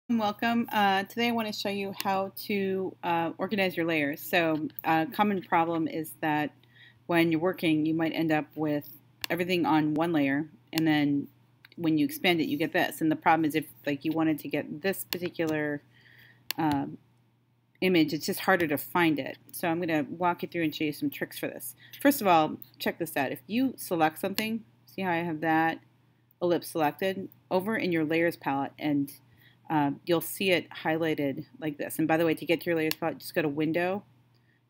Welcome. Today I want to show you how to organize your layers. So a common problem is that when you're working, you might end up with everything on one layer, and then when you expand it, you get this. And the problem is if you wanted to get this particular um, image, it's just harder to find it. So I'm going to walk you through and show you some tricks for this. First of all, check this out. If you select something, see how I have that ellipse selected over in your layers palette, and you'll see it highlighted like this. And by the way, to get to your layers palette, just go to Window,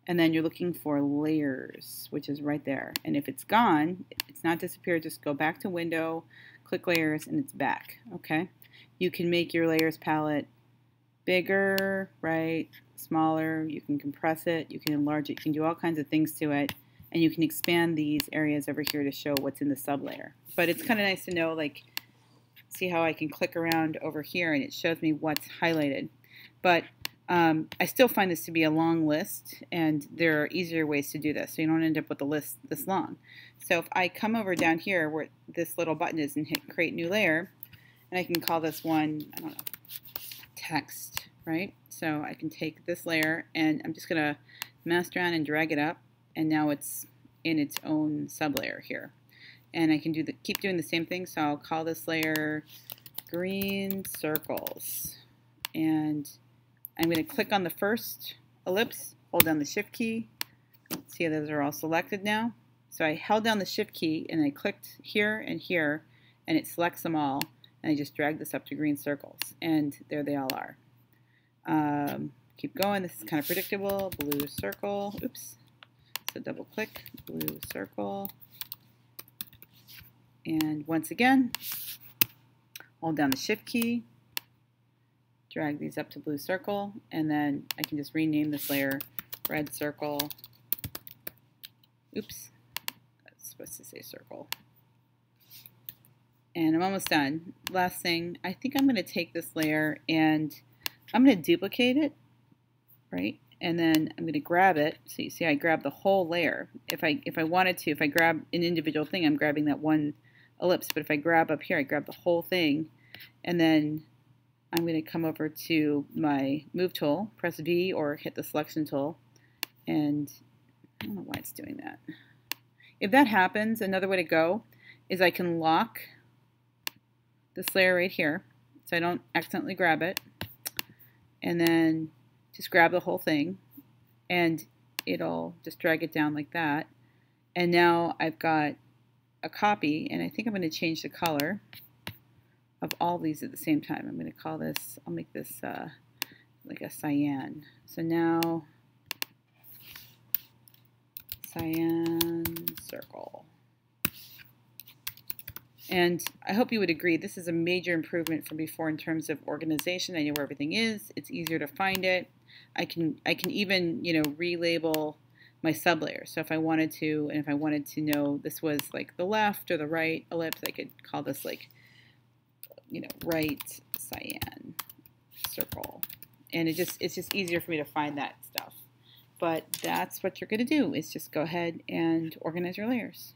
and then you're looking for Layers, which is right there. And if it's gone, it's not disappeared, just go back to Window, click Layers, and it's back. Okay. You can make your layers palette bigger, right, smaller. You can compress it, you can enlarge it, you can do all kinds of things to it, and you can expand these areas over here to show what's in the sublayer. But it's kind of nice to know, like, see how I can click around over here and it shows me what's highlighted. But I still find this to be a long list, and there are easier ways to do this so you don't end up with a list this long. So if I come over down here where this little button is and hit create new layer, and I can call this one, I don't know, text, right? So I can take this layer and I'm just going to mouse around and drag it up, and now it's in its own sublayer here. And I can keep doing the same thing, so I'll call this layer green circles. And I'm going to click on the first ellipse, hold down the shift key. See how those are all selected now? So I held down the shift key and I clicked here, and it selects them all. And I just drag this up to green circles, and there they all are. Keep going. This is kind of predictable. Blue circle. Oops. So double click, blue circle. And once again, hold down the shift key, drag these up to blue circle, and then I can just rename this layer red circle. Oops, that's supposed to say circle. And I'm almost done. Last thing, I think I'm going to take this layer and I'm going to duplicate it, right? And then I'm going to grab it. So you see I grab the whole layer. If I wanted to, if I grab an individual thing, I'm grabbing that one ellipse. But if I grab up here, I grab the whole thing. And then I'm going to come over to my Move tool, press V or hit the Selection tool. And I don't know why it's doing that. If that happens, another way to go is I can lock this layer right here so I don't accidentally grab it. And then just grab the whole thing, and it'll just drag it down like that. And now I've got a copy, and I think I'm going to change the color of all these at the same time. I'm going to call this, I'll make this like a cyan. So now, cyan circle. And I hope you would agree, this is a major improvement from before in terms of organization. I know where everything is. It's easier to find it. I can even, relabel my sublayer. So if I wanted to, and if I wanted to know this was like the left or the right ellipse, I could call this like, right cyan circle. And it's just easier for me to find that stuff. But that's what you're going to do, is just go ahead and organize your layers.